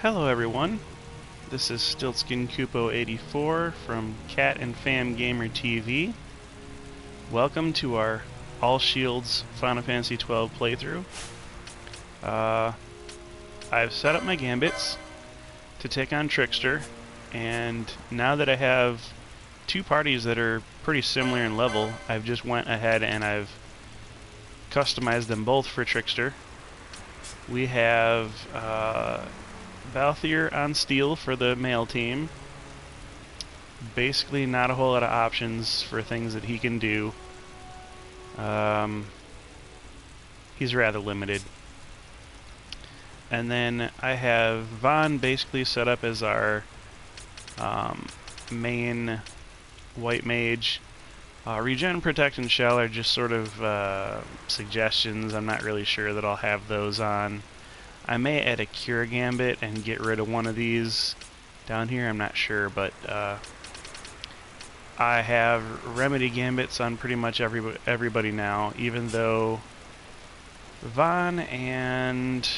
Hello everyone, this is StiltzkinKupo84 from Cat and Fam Gamer TV. Welcome to our All Shields Final Fantasy 12 playthrough. I've set up my gambits to take on Trickster, and now that I have two parties that are pretty similar in level, I've just went ahead and I've customized them both for Trickster. We have Balthier on steel for the male team. Basically not a whole lot of options for things that he can do. He's rather limited. And then I have Vaughn basically set up as our main white mage. Regen, Protect, and Shell are just sort of suggestions. I'm not really sure that I'll have those on. I may add a Cure Gambit and get rid of one of these down here, I'm not sure, but I have Remedy Gambits on pretty much everybody now, even though Vaughn and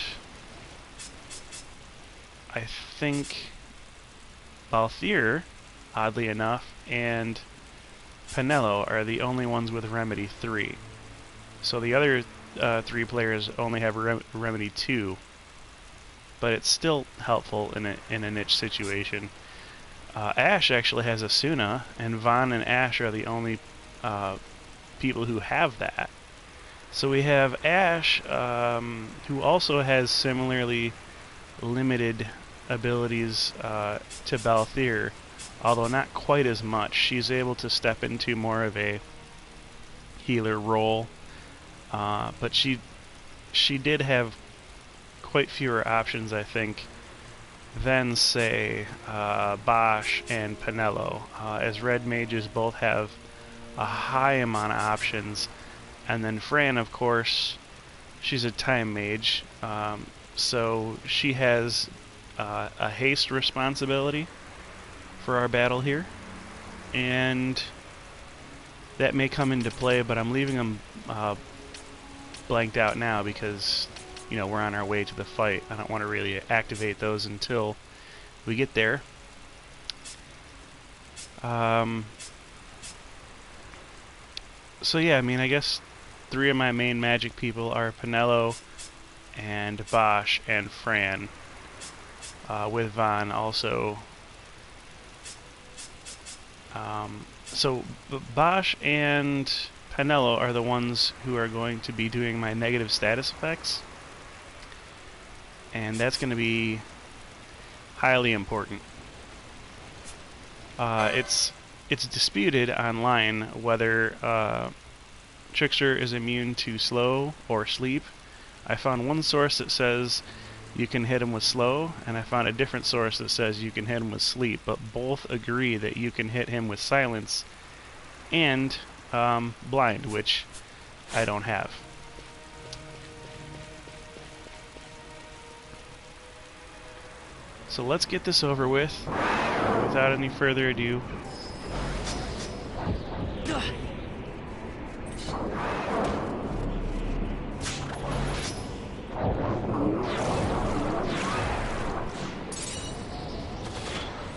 I think Balthier, oddly enough, and Penelo are the only ones with Remedy 3. So the other three players only have Remedy 2. But it's still helpful in a niche situation. Ash actually has Asuna, and Vaughn and Ash are the only people who have that. So we have Ash, who also has similarly limited abilities to Balthier, although not quite as much. She's able to step into more of a healer role, but she did have quite fewer options, I think, than, say, Bosch and Penelo, as red mages both have a high amount of options. And then Fran, of course, she's a time mage, so she has a haste responsibility for our battle here, and that may come into play, but I'm leaving them blanked out now because, you know, we're on our way to the fight. I don't want to really activate those until we get there. So yeah, I mean, I guess three of my main magic people are Penelo and Bosch and Fran, with Vaughn also. So Bosch and Penelo are the ones who are going to be doing my negative status effects, and that's going to be highly important. It's disputed online whether Trickster is immune to slow or sleep. I found one source that says you can hit him with slow, and I found a different source that says you can hit him with sleep, but both agree that you can hit him with silence and blind, which I don't have. So let's get this over with without any further ado.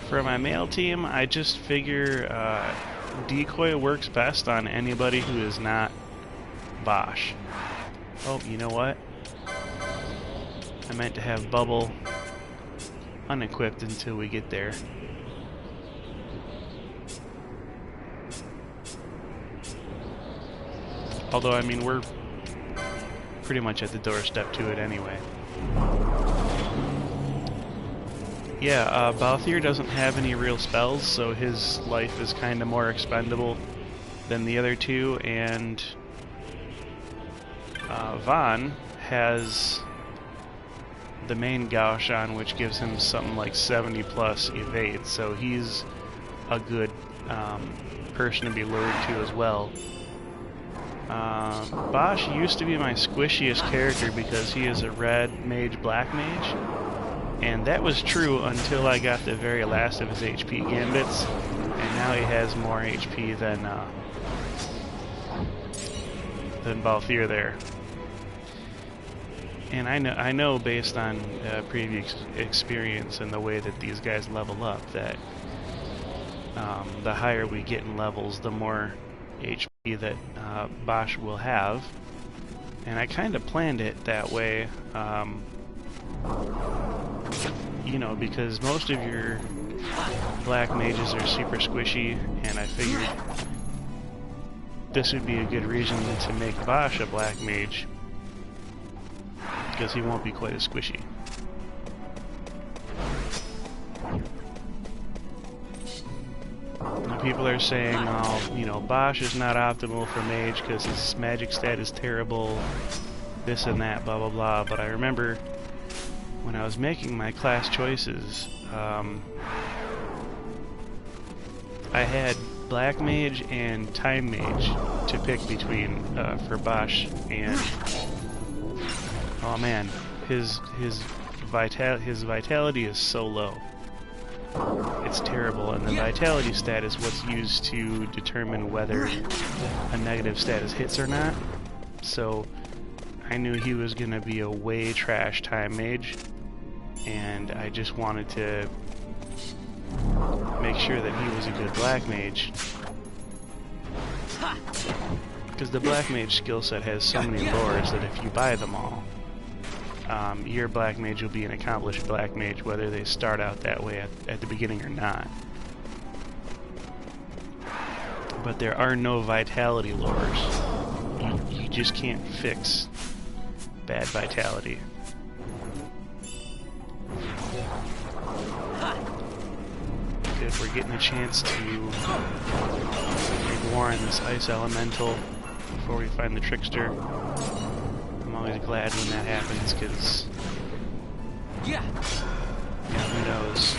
For my male team, I just figure decoy works best on anybody who is not Bosch. Oh, you know what? I meant to have Bubble unequipped until we get there. Although, I mean, we're pretty much at the doorstep to it anyway. Yeah, Balthier doesn't have any real spells, so his life is kind of more expendable than the other two, and Vaughn has the main Gauche on, which gives him something like 70 plus evade, so he's a good person to be lured to as well. Bosch used to be my squishiest character because he is a red mage, black mage, and that was true until I got the very last of his HP gambits, and now he has more HP than Balthier there. And I know based on previous experience and the way that these guys level up that the higher we get in levels, the more HP that Bosch will have. And I kind of planned it that way, you know, because most of your black mages are super squishy, and I figured this would be a good reason to make Bosch a black mage, because he won't be quite as squishy. Now people are saying, oh, you know, Bosch is not optimal for mage because his magic stat is terrible, this and that, blah blah blah, but I remember when I was making my class choices, I had Black Mage and Time Mage to pick between for Bosch, and oh man, his vitality is so low. It's terrible, and the vitality stat is what's used to determine whether a negative status hits or not. So I knew he was going to be a way trash Time Mage, and I just wanted to make sure that he was a good Black Mage, because the Black Mage skill set has so many lores that if you buy them all, your Black Mage will be an accomplished Black Mage whether they start out that way at the beginning or not. But there are no vitality lores. You just can't fix bad vitality. Good, we're getting a chance to make war on this Ice Elemental before we find the Trickster. I'm always glad when that happens, because who knows?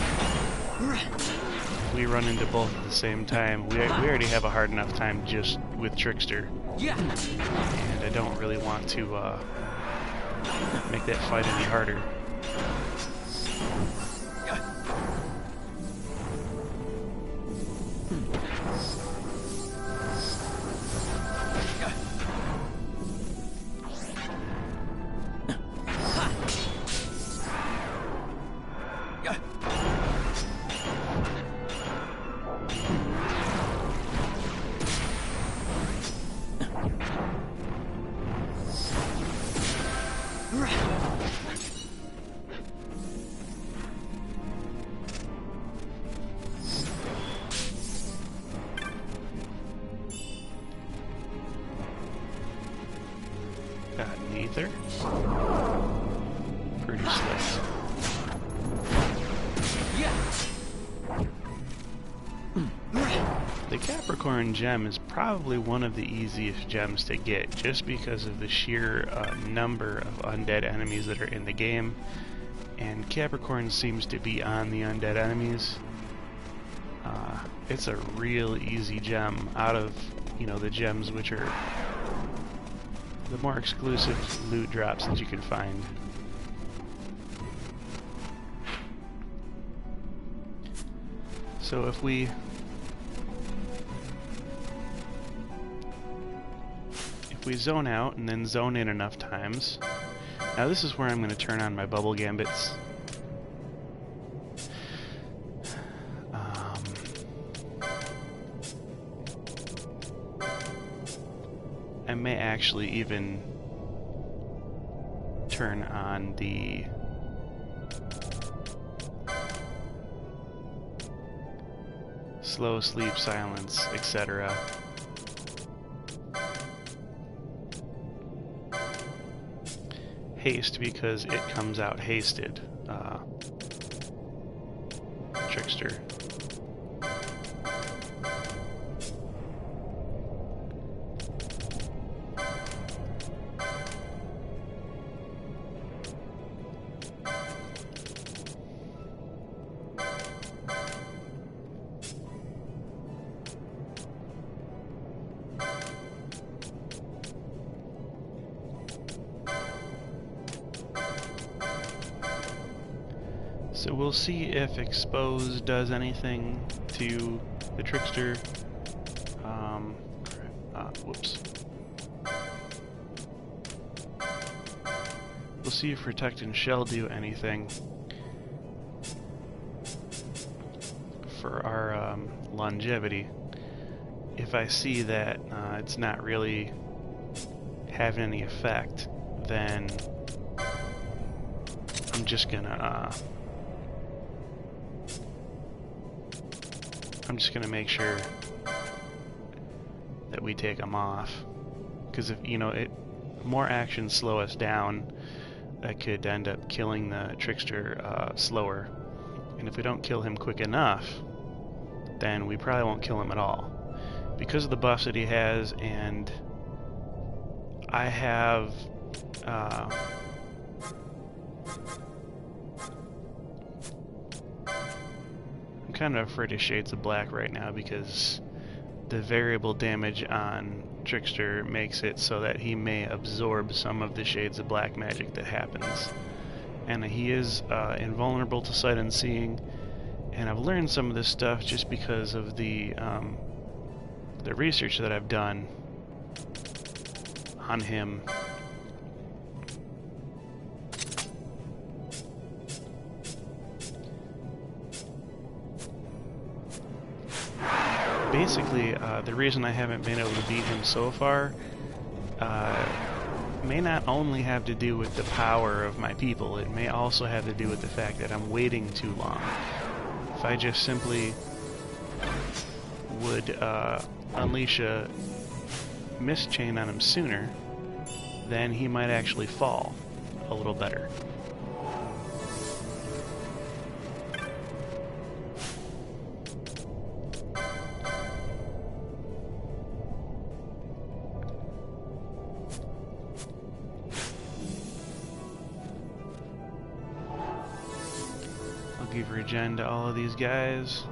If we run into both at the same time, we already have a hard enough time just with Trickster. And I don't really want to make that fight any harder. Got an ether. Pretty slick. The Capricorn gem is probably one of the easiest gems to get, just because of the sheer number of undead enemies that are in the game, and Capricorn seems to be on the undead enemies. It's a real easy gem out of, you know, the gems which are the more exclusive loot drops that you can find. So if we zone out and then zone in enough times, now this is where I'm going to turn on my bubble gambits. I may actually even turn on the slow sleep, silence, etc. Haste, because it comes out hasted. Trickster. So we'll see if Expose does anything to the Trickster. Whoops. We'll see if Protect and Shell do anything for our longevity. If I see that it's not really having any effect, then I'm just gonna make sure that we take them off, because if more actions slow us down, that could end up killing the trickster slower, and if we don't kill him quick enough, then we probably won't kill him at all. Because of the buffs that he has, and I have I'm kind of afraid of Shades of Black right now, because the variable damage on Trickster makes it so that he may absorb some of the Shades of Black magic that happens. And he is invulnerable to sight and seeing, and I've learned some of this stuff just because of the research that I've done on him. Basically, the reason I haven't been able to beat him so far may not only have to do with the power of my people, it may also have to do with the fact that I'm waiting too long. If I just simply would unleash a mist chain on him sooner, then he might actually fall a little better. I'll give regen to all of these guys.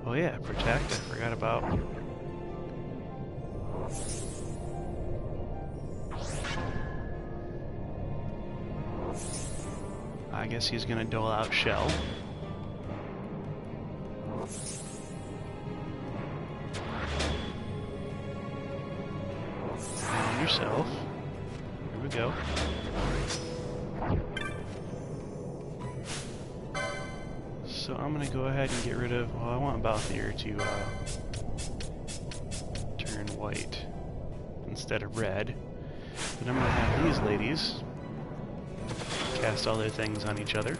Oh yeah, Protect, I forgot about. I guess he's gonna dole out Shell. And yourself. Here we go. So I'm going to go ahead and get rid of, well, I want Balthier to turn white instead of red. But I'm going to have these ladies cast all their things on each other.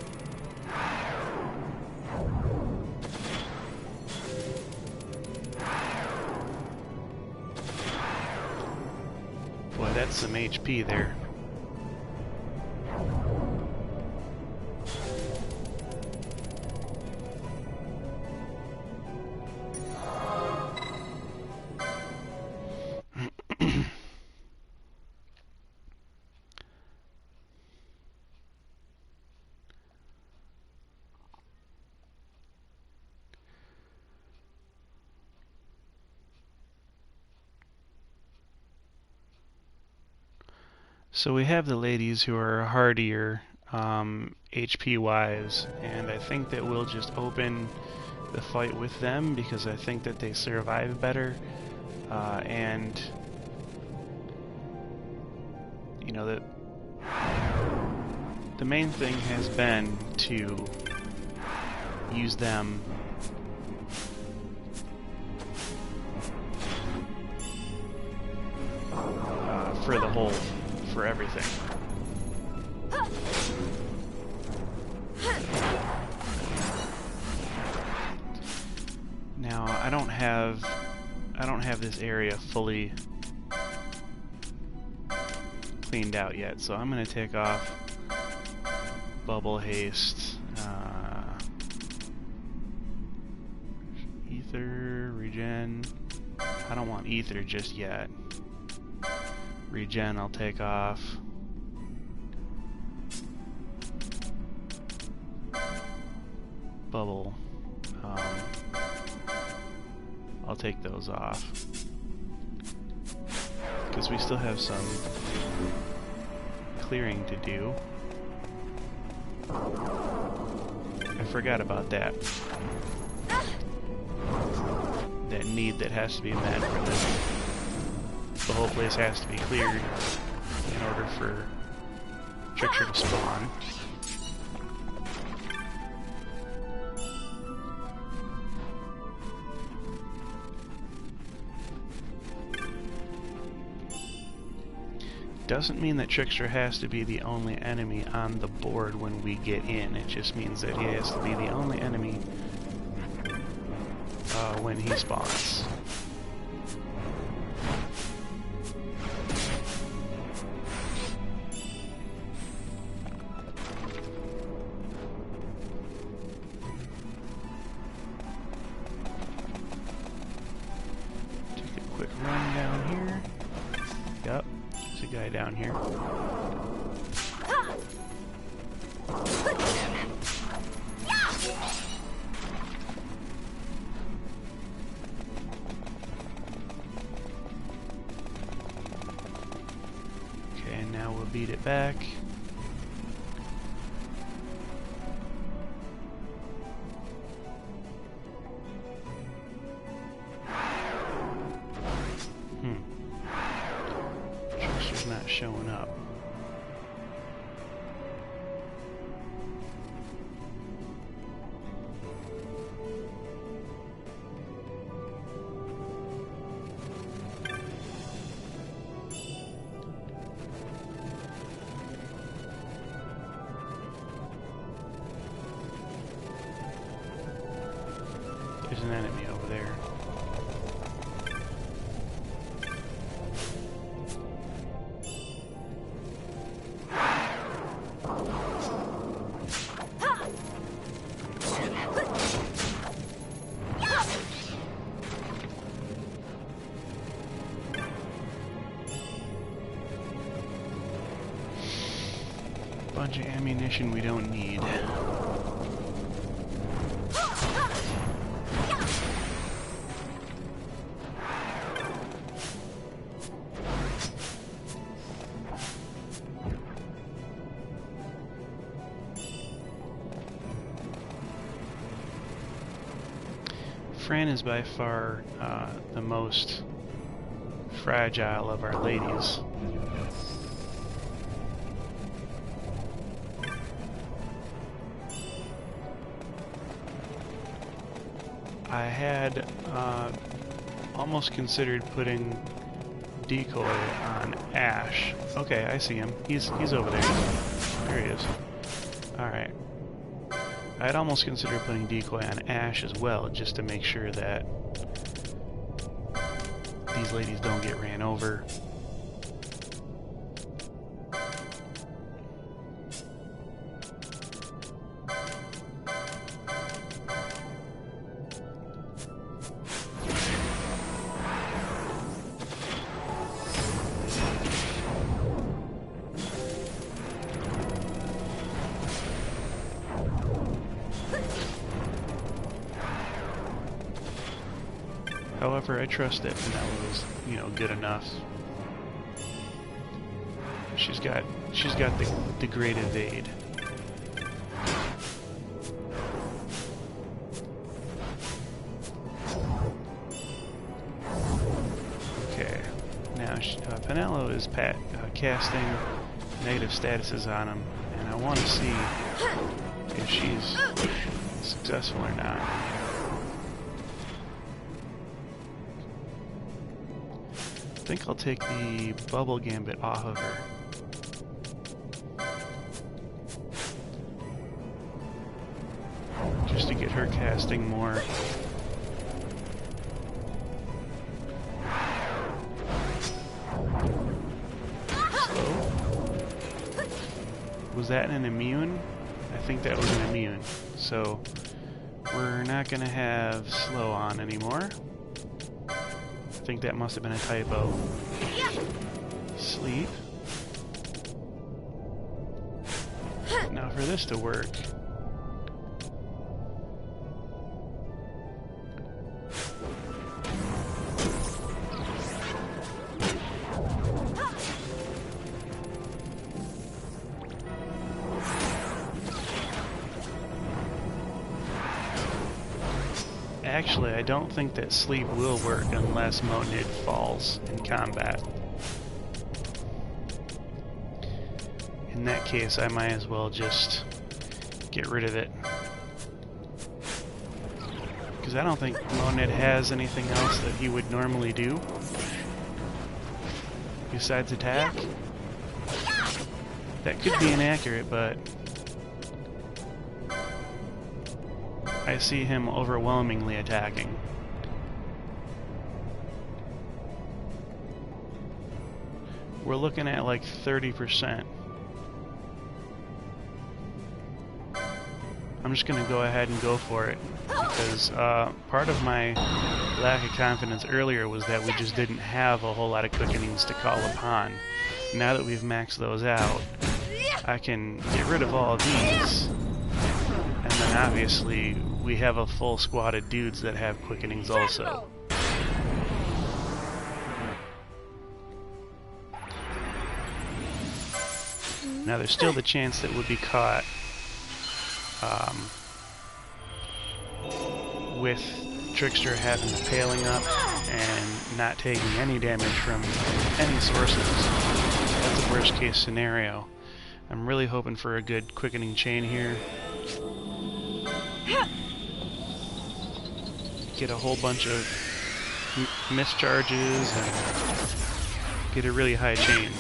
Boy, that's some HP there. So we have the ladies who are hardier HP-wise, and I think that we'll just open the fight with them because I think that they survive better, and you know, the main thing has been to use them for the whole, for everything. Now I don't have this area fully cleaned out yet, so I'm going to take off Bubble Haste, Ether, Regen. I don't want Ether just yet. Regen I'll take off. Bubble. I'll take those off. Because we still have some clearing to do. I forgot about that. that need that has to be met for this. The whole place has to be cleared in order for Trickster to spawn. Doesn't mean that Trickster has to be the only enemy on the board when we get in. It just means that he has to be the only enemy when he spawns. Take a quick run down here. Yep. A guy down here. Okay, now we'll beat it back. Not showing up. There's an enemy over there. Bunch of ammunition we don't need. Fran is by far the most fragile of our ladies. I had almost considered putting decoy on Ash. Okay, I see him. He's over there. There he is. Alright. I had almost considered putting decoy on Ash as well, just to make sure that these ladies don't get ran over. However, I trust that Penelope is, good enough. She's got the great evade. Okay, now Penelope is casting negative statuses on him, and I want to see if she's successful or not. I think I'll take the bubble gambit off of her. Just to get her casting more. So, was that an immune? I think that was an immune. So, we're not going to have slow on anymore. I think that must have been a typo. Sleep. Now for this to work, Actually, I don't think that sleep will work unless Monid falls in combat. In that case, I might as well just get rid of it. Because I don't think Monid has anything else that he would normally do besides attack. That could be inaccurate, but I see him overwhelmingly attacking. We're looking at like 30%. I'm just going to go ahead and go for it, because part of my lack of confidence earlier was that we just didn't have a whole lot of quickenings to call upon. Now that we've maxed those out, I can get rid of all of these, and then obviously we have a full squad of dudes that have quickenings also. Now there's still the chance that we'll be caught with Trickster having the paling up and not taking any damage from any sources. That's a worst case scenario. I'm really hoping for a good quickening chain here. Get a whole bunch of mischarges and get a really high chain.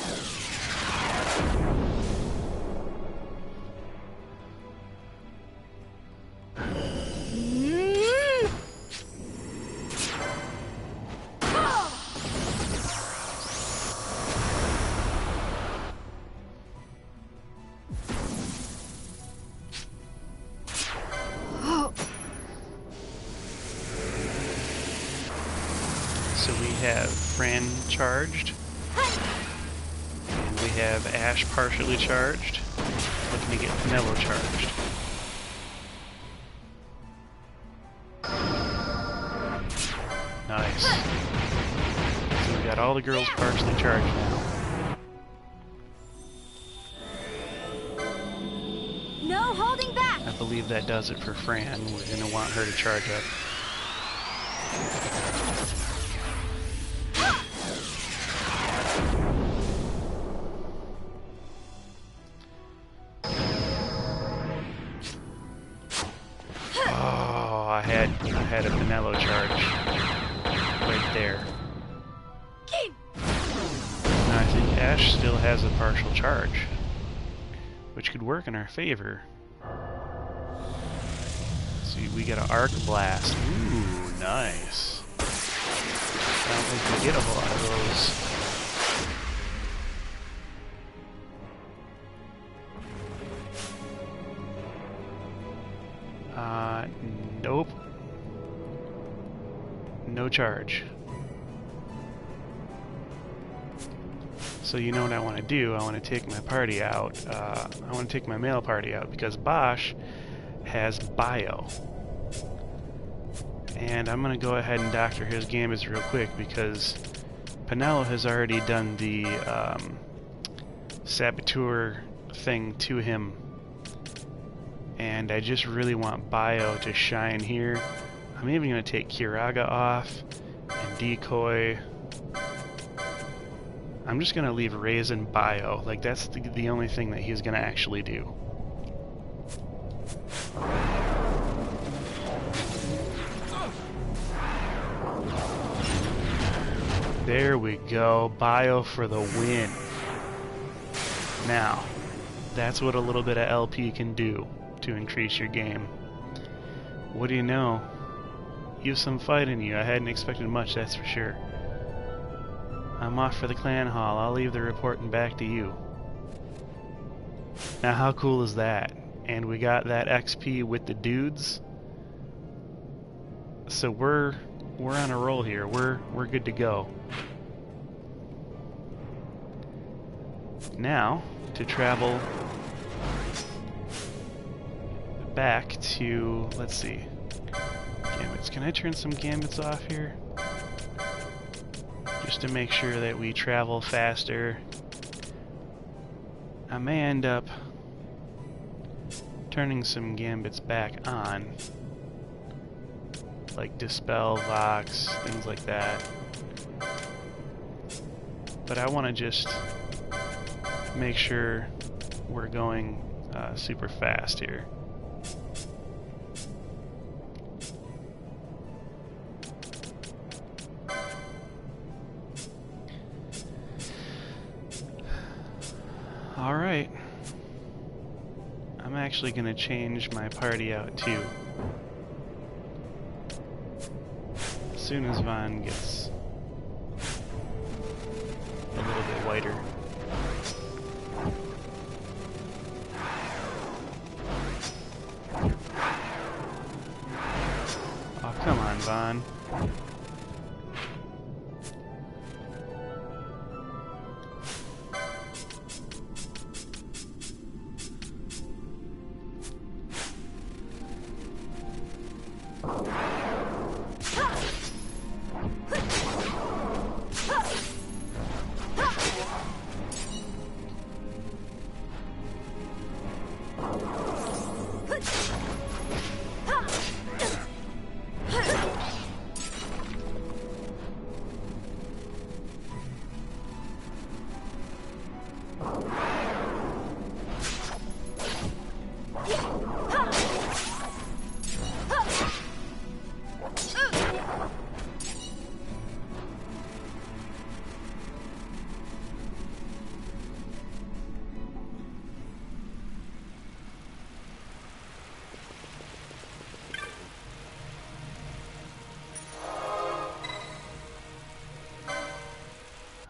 So we have Fran charged, and we have Ash partially charged, looking to get Pinello charged. Nice. So we got all the girls partially charged now. No holding back. I believe that does it for Fran. We're going to want her to charge up. I had a Pinello charge right there. Now I think Ash still has a partial charge, which could work in our favor. See, we got an Arc Blast. Ooh, nice. I don't think we get a whole lot of those. Nope. No charge. So you know what I want to do? I want to take my party out. I want to take my male party out because Bosch has bio. And I'm going to go ahead and doctor his gambits real quick because Pinello has already done the saboteur thing to him. And I just really want bio to shine here. I'm even going to take Kiraga off and decoy. I'm just going to leave Raisin bio. Like, that's the only thing that he's going to actually do. There we go. Bio for the win. Now, that's what a little bit of LP can do to increase your game. What do you know? You have some fight in you. I hadn't expected much, that's for sure. I'm off for the clan hall. I'll leave the reporting back to you. Now how cool is that? And we got that XP with the dudes. So we're on a roll here. We're good to go. Now to travel back to, let's see, gambits. Can I turn some gambits off here? Just to make sure that we travel faster. I may end up turning some gambits back on. like Dispel, Vox, things like that. But I want to just make sure we're going super fast here. Alright. I'm actually going to change my party out too. As soon as Vaughn gets a little bit whiter. Oh, come on, Vaughn.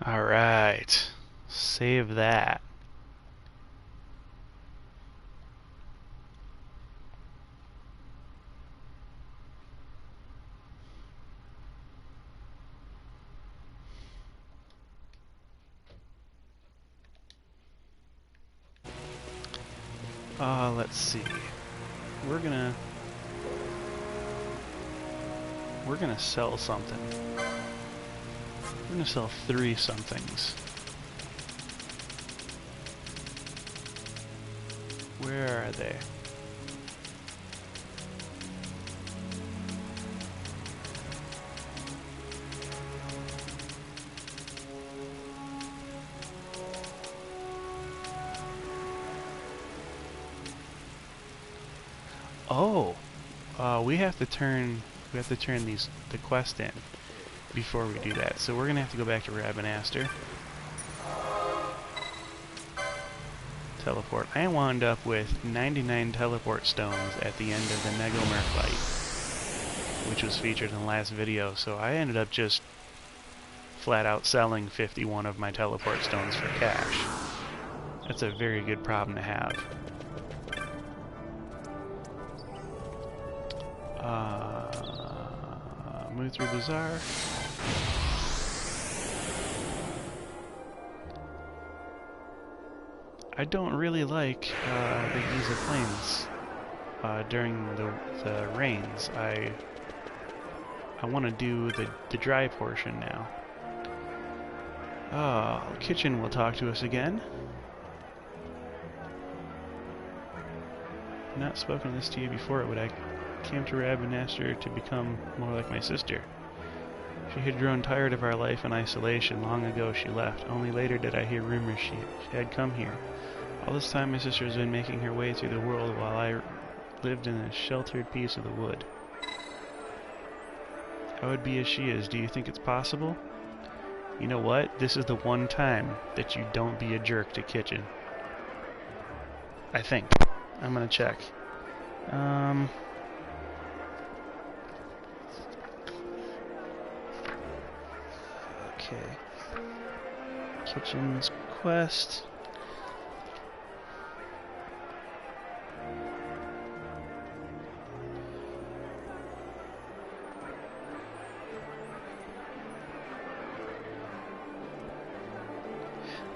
Alright, save that. Let's see. We're gonna sell something. We're gonna sell 3 somethings. Where are they? Oh, we have to turn the quest in before we do that. So we're gonna have to go back to Rabanaster. Teleport. I wound up with 99 teleport stones at the end of the Negomur fight, which was featured in the last video. So I ended up just flat out selling 51 of my teleport stones for cash. That's a very good problem to have. Move through Bazaar. I don't really like the Giza Plains during the rains. I want to do the dry portion now. Kitchen will talk to us again. I've not spoken this to you before, but I came to Rabanaster to become more like my sister. She had grown tired of our life in isolation. Long ago she left. Only later did I hear rumors she had come here. All this time my sister has been making her way through the world while I lived in a sheltered piece of the wood. I would be as she is. Do you think it's possible? You know what? This is the one time that you don't be a jerk to Kitchen. I think. I'm gonna check. Okay. Kitchen's quest.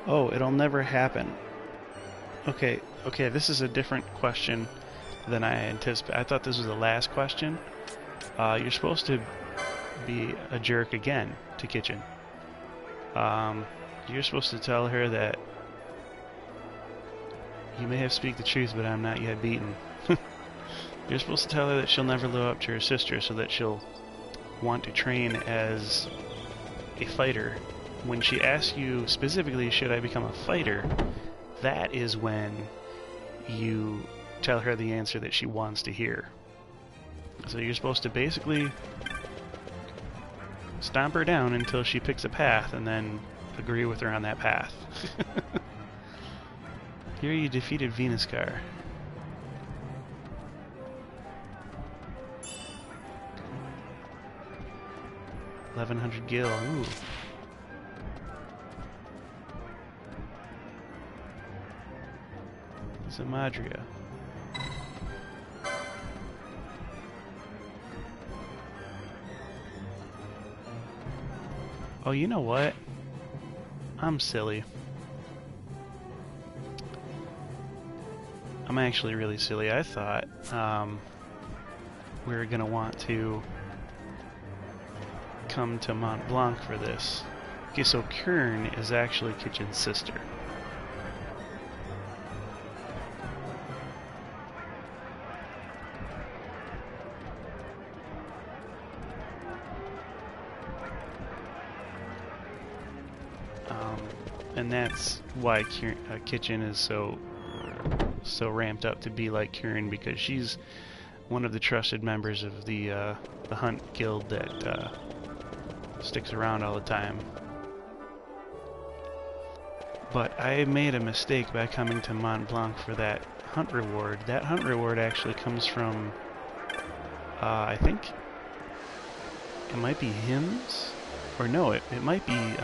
Oh, it'll never happen. Okay, this is a different question than I anticipated. I thought this was the last question. You're supposed to be a jerk again to Kitchen. You're supposed to tell her that you may have speak the truth, but I'm not yet beaten. You're supposed to tell her that she'll never live up to her sister, so that she'll want to train as a fighter. When she asks you specifically, should I become a fighter, that is when you tell her the answer that she wants to hear. So you're supposed to basically stomp her down until she picks a path, and then agree with her on that path. Here you defeated Venuscar. 1100 gil, ooh. Zamadria. Oh, you know what? I'm silly. I'm actually really silly. I thought we were gonna want to come to Mont Blanc for this. Okay, so Kern is actually Kitchen's sister. And that's why Kitchen is so ramped up to be like Kieran, because she's one of the trusted members of the Hunt Guild that sticks around all the time. But I made a mistake by coming to Mont Blanc for that hunt reward. That hunt reward actually comes from, I think it might be hymns, or no, it might be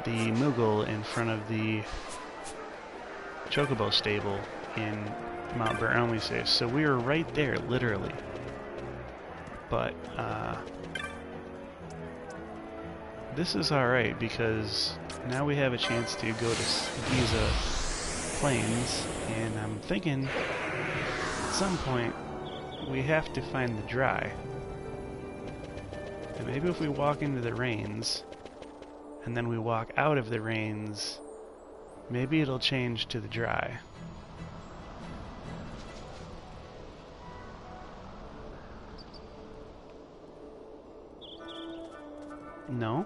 the Moogle in front of the Chocobo stable in Mount Berelmese. So we were right there, literally. But this is alright, because now we have a chance to go to Giza Plains, and I'm thinking at some point we have to find the dry. And maybe if we walk into the rains and then we walk out of the rains, maybe it'll change to the dry. No?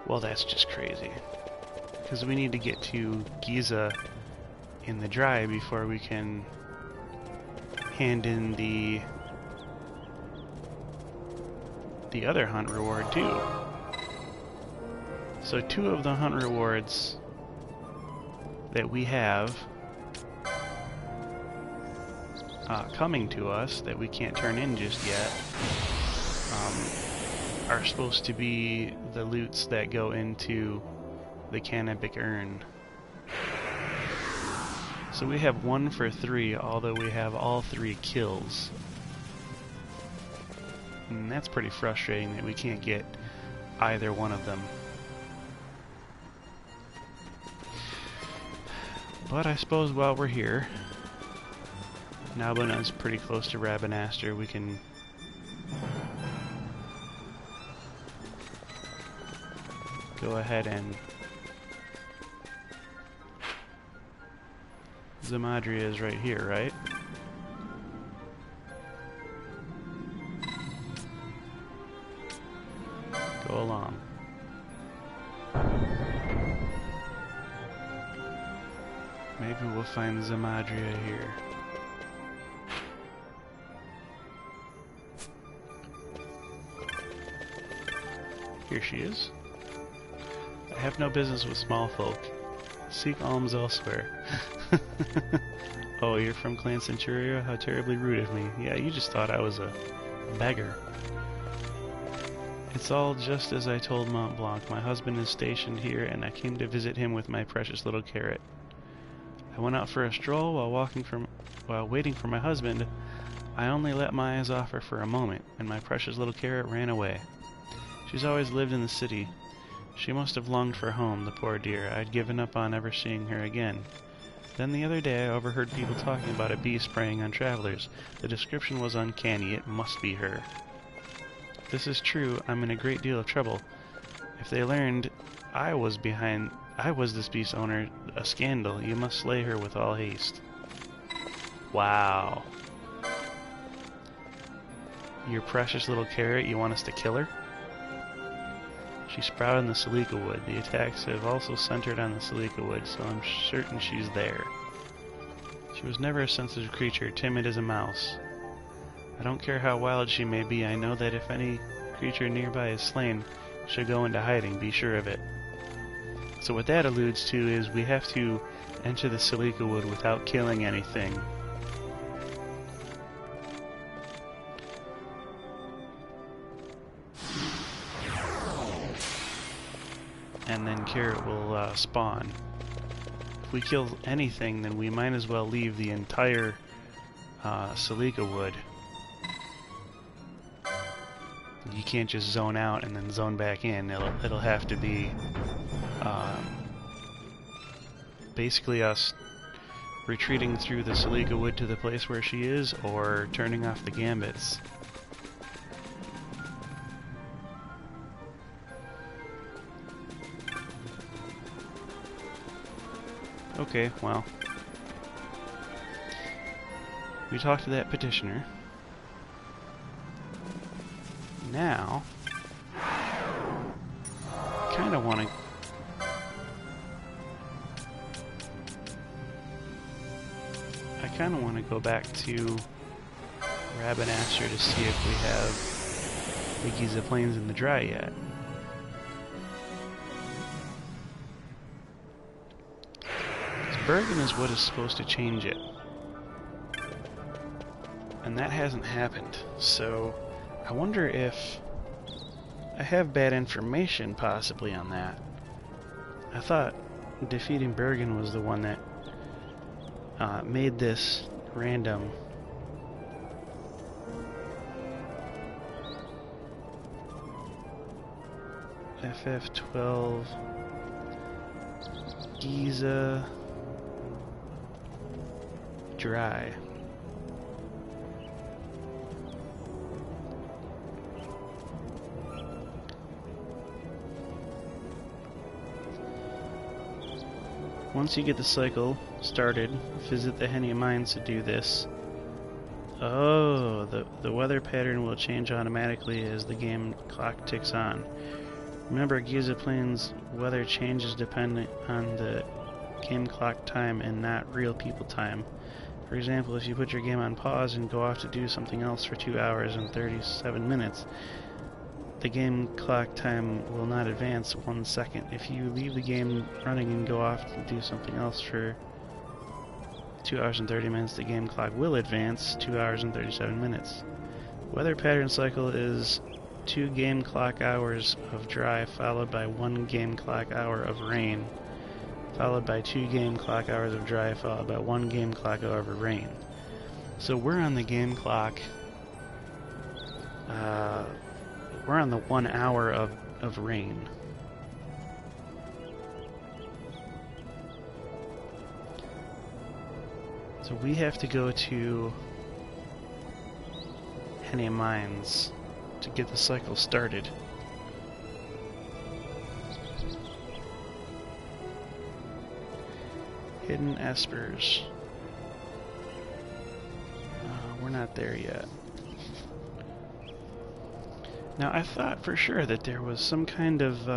Well, that's just crazy. Because we need to get to Giza in the dry before we can hand in the other hunt reward too. So 2 of the hunt rewards that we have coming to us that we can't turn in just yet are supposed to be the loots that go into the Canopic Urn. So we have 1 for 3, although we have all 3 kills. And that's pretty frustrating that we can't get either one of them. But I suppose while we're here, Nalbona's pretty close to Rabanastre, we can go ahead and Zamadria is right here, right? Go along. Maybe we'll find Zamadria here. Here she is. I have no business with small folk. Seek alms elsewhere. Oh, you're from Clan Centuria? How terribly rude of me. Yeah, you just thought I was a beggar. It's all just as I told Mont Blanc. My husband is stationed here, and I came to visit him with my precious little carrot. I went out for a stroll while waiting for my husband. I only let my eyes off her for a moment, and my precious little carrot ran away. She's always lived in the city. She must have longed for home, the poor dear. I'd given up on ever seeing her again. Then the other day I overheard people talking about a beast preying on travelers. The description was uncanny. It must be her. If this is true, I'm in a great deal of trouble. If they learned I was this beast's owner, a scandal. You must slay her with all haste. Wow. Your precious little carrot, you want us to kill her? She sprouted in the Salika wood. The attacks have also centered on the Salika wood, so I'm certain she's there. She was never a sensitive creature, timid as a mouse. I don't care how wild she may be, I know that if any creature nearby is slain, she'll go into hiding, be sure of it. So what that alludes to is we have to enter the Salika wood without killing anything. And then carrot will spawn. If we kill anything, then we might as well leave the entire Salika wood. You can't just zone out and then zone back in. It'll have to be basically us retreating through the Salika wood to the place where she is, or turning off the gambits. Okay, well. We talked to that petitioner. Now, kind of want to go back to Rabanaster to see if we have the Giza Plains in the dry yet. Because Bergen is what is supposed to change it. And that hasn't happened, so I wonder if I have bad information possibly on that. I thought defeating Bergen was the one that made this random. FF12 Giza dry. Once you get the cycle started, visit the Henia Mines to do this. Oh, the weather pattern will change automatically as the game clock ticks on. Remember, Giza Plains weather changes depending on the game clock time and not real people time. For example, if you put your game on pause and go off to do something else for 2 hours and 37 minutes, the game clock time will not advance 1 second. If you leave the game running and go off to do something else for 2 hours and 30 minutes, the game clock will advance 2 hours and 37 minutes. Weather pattern cycle is 2 game clock hours of dry followed by 1 game clock hour of rain, followed by 2 game clock hours of dry followed by 1 game clock hour of rain. So we're on the game clock. We're on the 1 hour of rain. So we have to go to Henia Mines to get the cycle started. Hidden Espers. We're not there yet. Now, I thought for sure that there was some kind of,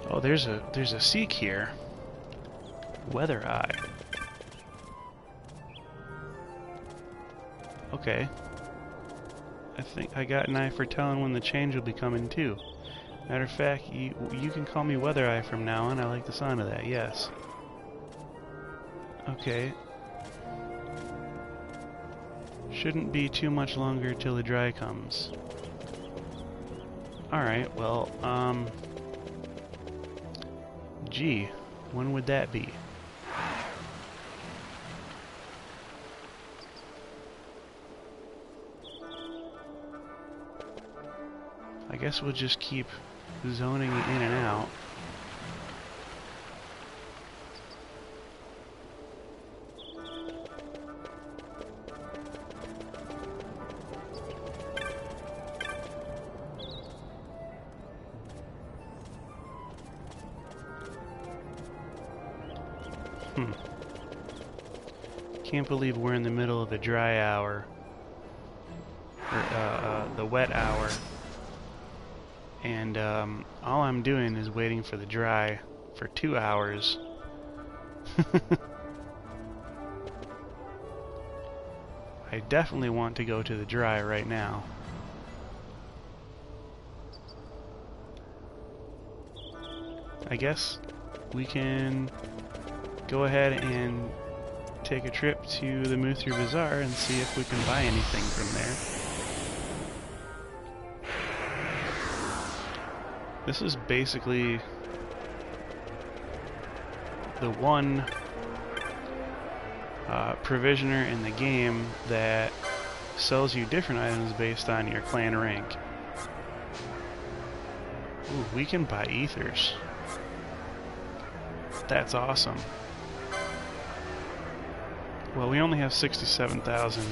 oh, there's a seek here. Weather Eye. Okay. I think I got an eye for telling when the change will be coming too. Matter of fact, you can call me Weather Eye from now on. I like the sound of that. Yes. Okay. Shouldn't be too much longer till the dry comes. Alright, well, gee, when would that be? guess we'll just keep zoning in and out. Can't believe we're in the middle of the dry hour. Or, the wet hour. And, all I'm doing is waiting for the dry for 2 hours. I definitely want to go to the dry right now. I guess we can go ahead and take a trip to the Muthru Bazaar and see if we can buy anything from there. This is basically the one provisioner in the game that sells you different items based on your clan rank. Ooh, we can buy ethers. That's awesome. Well, we only have 67,000.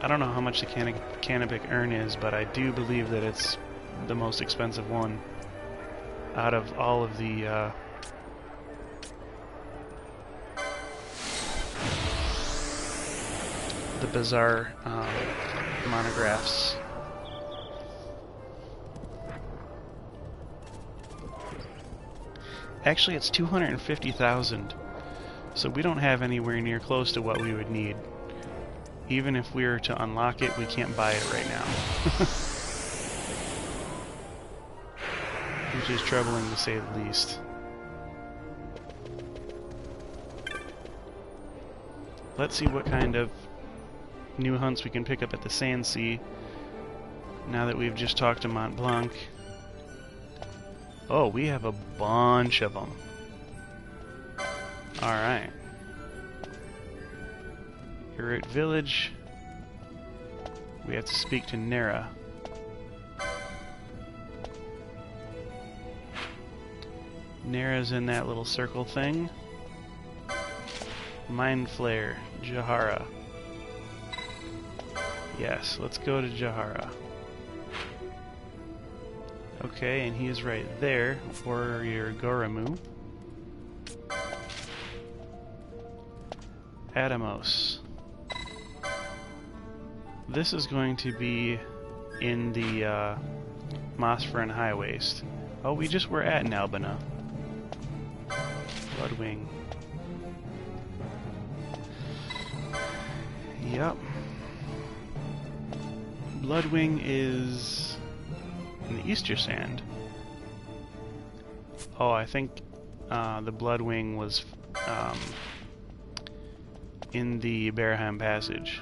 I don't know how much the Canopic urn is, but I do believe that it's the most expensive one out of all of the Bazaar monographs. Actually, it's 250,000. So we don't have anywhere near close to what we would need. Even if we were to unlock it, we can't buy it right now. Which is troubling to say the least. Let's see what kind of new hunts we can pick up at the Sand Sea now that we've just talked to Mont Blanc. Oh, we have a bunch of them. Alright. Here at Village, we have to speak to Nera. Nera's in that little circle thing. Mind Flare, Jahara. Yes, let's go to Jahara. Okay, and he is right there, Warrior Goramu. Adamos. This is going to be in the Mosferen High Waste. Oh, we just were at Nalbina. Bloodwing. Yep. Bloodwing is in the Easter Sand. Oh, I think the Bloodwing was in the Baraham Passage.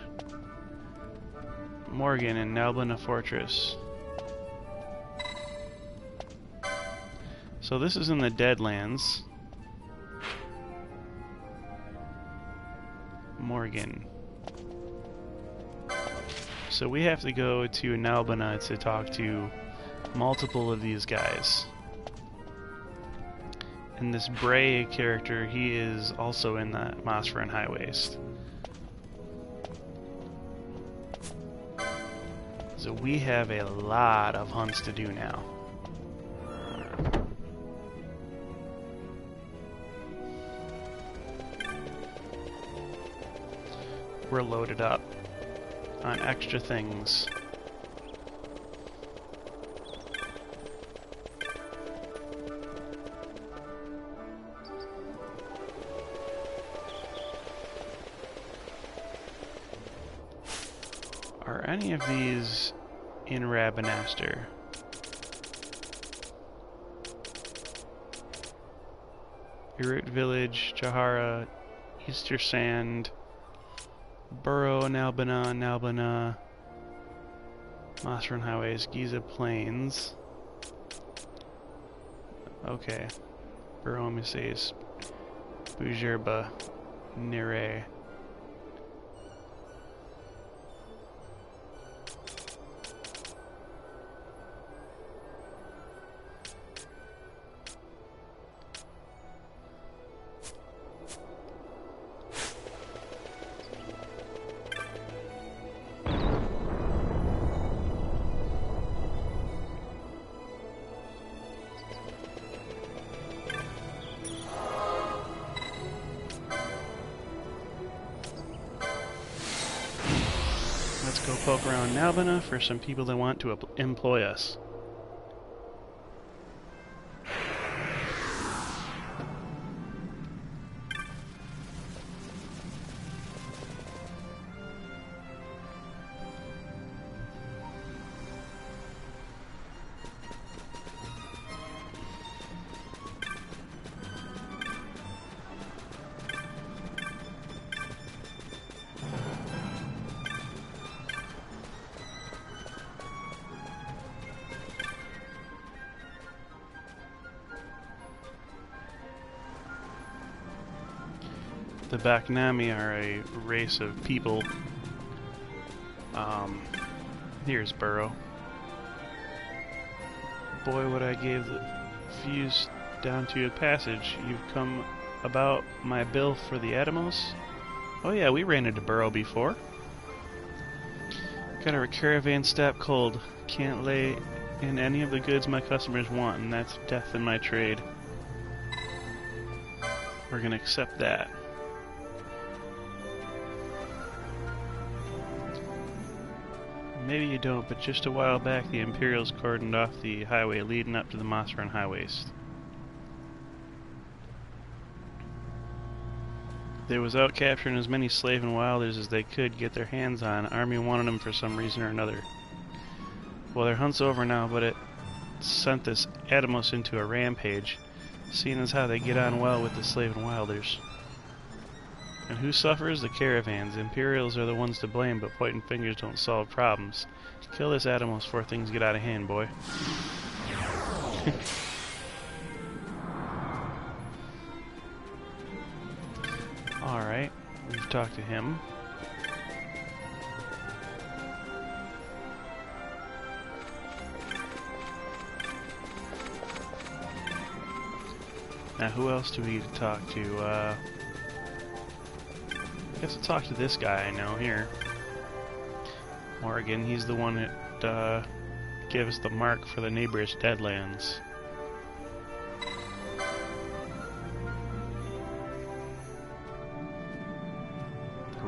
Morgan in Nalbina Fortress. So this is in the Deadlands. Morgan. So we have to go to Nalbina to talk to multiple of these guys. And this Bray character, he is also in the Mosferen High Waste. So we have a lot of hunts to do now. We're loaded up on extra things. Are any of these in Rabanaster? Irut Village, Jahara, Easter Sand, Burrow, Nalbina, Mosferen Highways, Giza Plains. Okay. Burrow, Mises, Bujerba, Nere. poke around Nalbina for some people that want to employ us. The Baknami are a race of people. Here's Burrow. Boy, would I give the fuse down to your passage. You've come about my bill for the Atomos? Oh yeah, we ran into Burrow before. Got our caravan step cold. Can't lay in any of the goods my customers want, and that's death in my trade. We're gonna accept that. Maybe you don't, but just a while back the Imperials cordoned off the highway leading up to the Mossrun High Waste. They was out capturing as many slave and wilders as they could get their hands on. Army wanted them for some reason or another. Well, their hunt's over now, but it sent this Atomos into a rampage, seeing as how they get on well with the slave and wilders. And who suffers? The caravans. Imperials are the ones to blame, but pointing fingers don't solve problems. Kill this Atomos before things get out of hand, boy. Alright, we've talked to him. Now who else do we need to talk to? I guess I'll talk to this guy I know here. Morgan, he's the one that gave us the mark for the neighbor's Deadlands.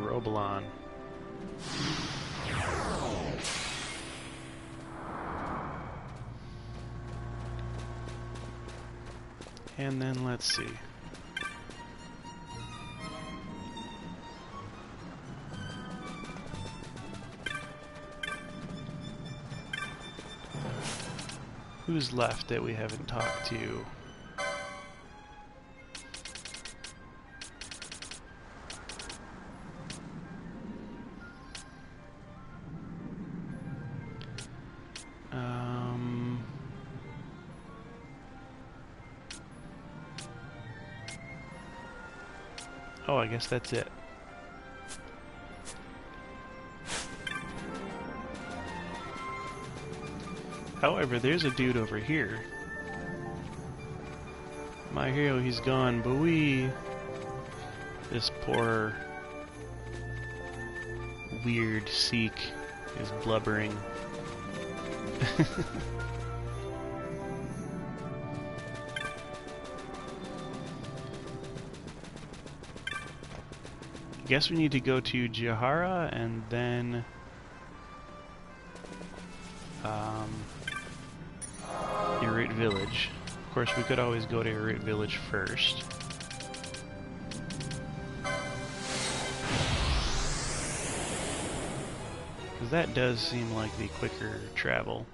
Robalon. And then let's see. Who's left that we haven't talked to? Oh, I guess that's it. However, there's a dude over here. My hero, he's gone, but this poor weird Sikh is blubbering. Guess we need to go to Jahara and then Irrit Village. Of course, we could always go to Irrit Village first. Because that does seem like the quicker travel.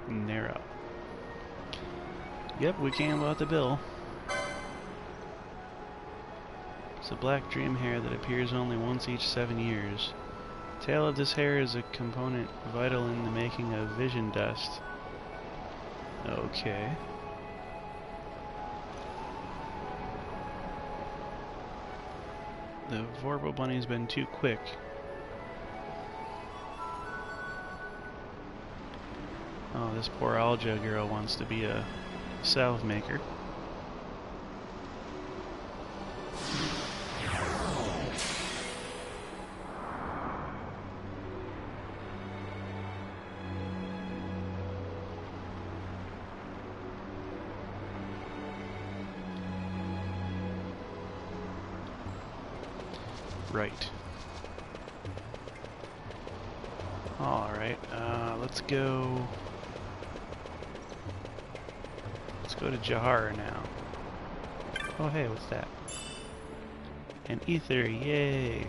Narrow. Yep, we came about the bill. It's a black dream hair that appears only once each 7 years. The tail of this hair is a component vital in the making of vision dust. Okay. The Vorpal Bunny's been too quick. Oh, this poor Alja girl wants to be a salve maker. Right. Alright, let's go to Jahar now. Oh hey, what's that? An ether, yay!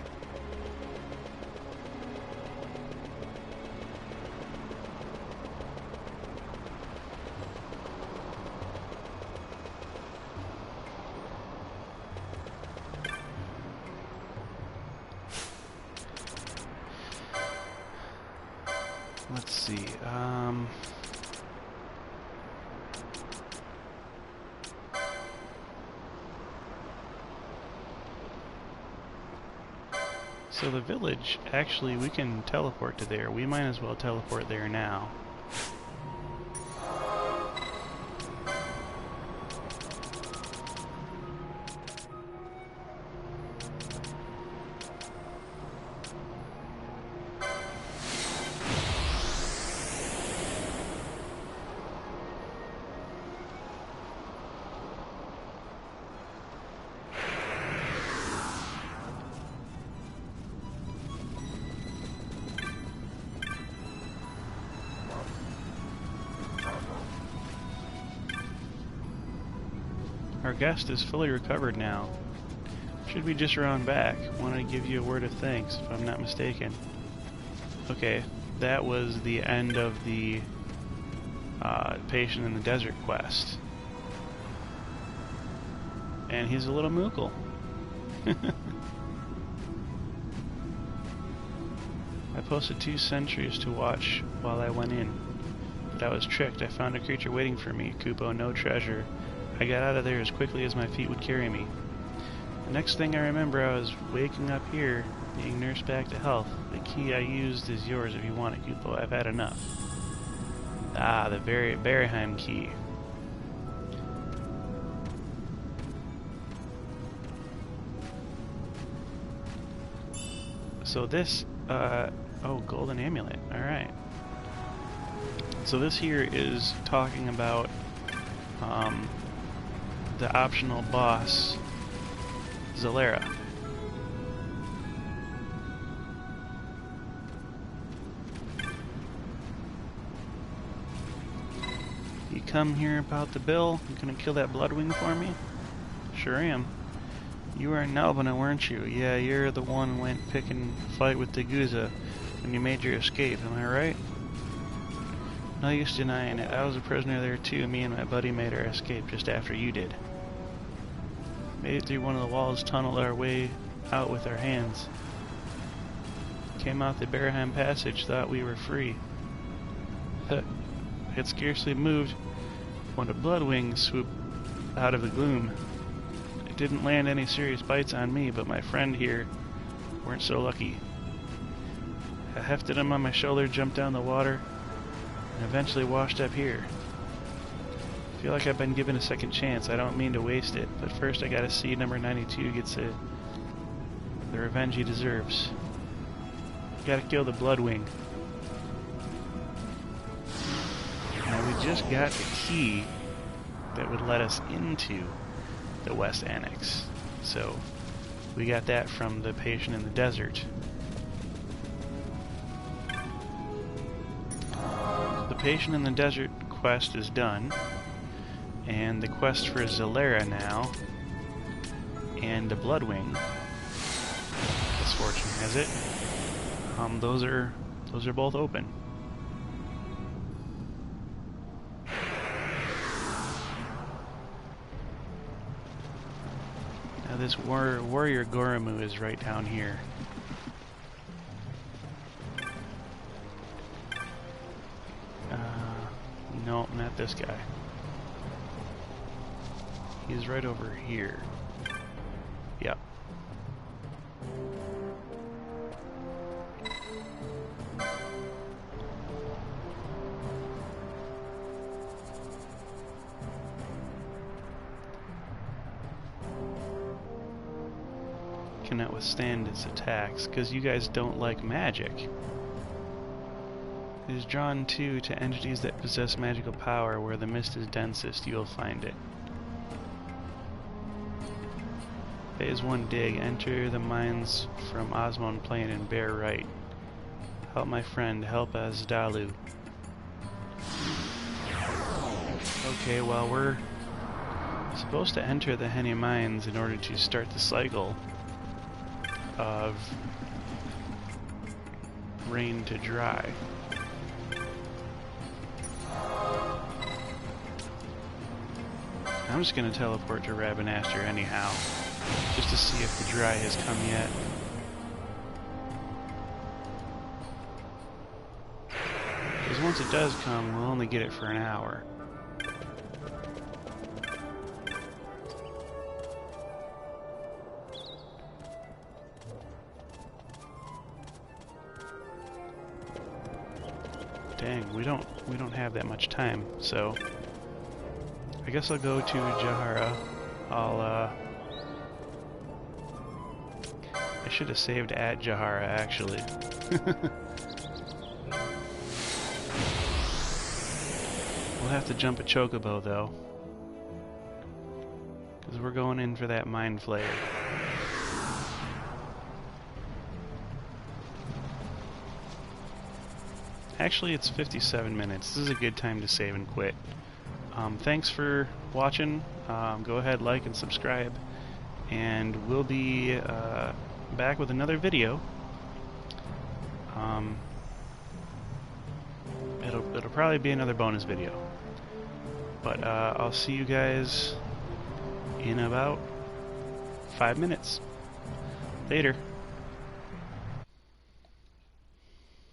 Let's see, so the village, actually, we can teleport to there. We might as well teleport there now. Our guest is fully recovered now. Should be just around back. Wanted to give you a word of thanks, if I'm not mistaken. Okay, that was the end of the Patient in the Desert quest. And he's a little moogle. I posted 2 sentries to watch while I went in. But I was tricked. I found a creature waiting for me. Kupo, no treasure. I got out of there as quickly as my feet would carry me. The next thing I remember, I was waking up here, being nursed back to health. The key I used is yours if you want it, Kupo. I've had enough. Ah, the Berheim key. So this, oh, golden amulet. Alright. So this here is talking about, the optional boss, Zalera. You come here about the bill? You gonna kill that Bloodwing for me? Sure am. You were in Nalbana, weren't you? Yeah, you're the one who went picking a fight with Deguza when you made your escape, am I right? No use denying it. I was a prisoner there too. Me and my buddy made our escape just after you did. Made it through one of the walls, tunneled our way out with our hands. Came out the Berheim passage, thought we were free. I had scarcely moved when a Bloodwing swooped out of the gloom. It didn't land any serious bites on me, but my friend here weren't so lucky. I hefted him on my shoulder, jumped down the water, and eventually washed up here. I feel like I've been given a second chance. I don't mean to waste it, but first I gotta see number 92 gets the revenge he deserves. Gotta kill the Bloodwing. Now we just got the key that would let us into the West Annex. So we got that from the Patient in the Desert. The Patient in the Desert quest is done. And the quest for Zalera now, and the Bloodwing, as fortune has it, those are both open. Now this warrior Goromu is right down here. No, not this guy. He's right over here. Yep. cannot withstand its attacks, because you guys don't like magic. It is drawn to entities that possess magical power. Where the mist is densest, you will find it. Phase 1 dig. Enter the mines from Osmond Plain and bear right. Help my friend, help Azdalu. Okay, well, we're supposed to enter the Henny Mines in order to start the cycle of rain to dry. I'm just going to teleport to Rabanastre anyhow, just to see if the dry has come yet. Because once it does come, we'll only get it for an hour. Dang, we don't have that much time, so I guess I'll go to Jahara. I should have saved at Jahara, actually. We'll have to jump a chocobo, though, because we're going in for that mind flayer. Actually, it's 57 minutes. This is a good time to save and quit. Thanks for watching. Go ahead, like and subscribe, and we'll be back with another video. It'll probably be another bonus video, but I'll see you guys in about 5 minutes. Later.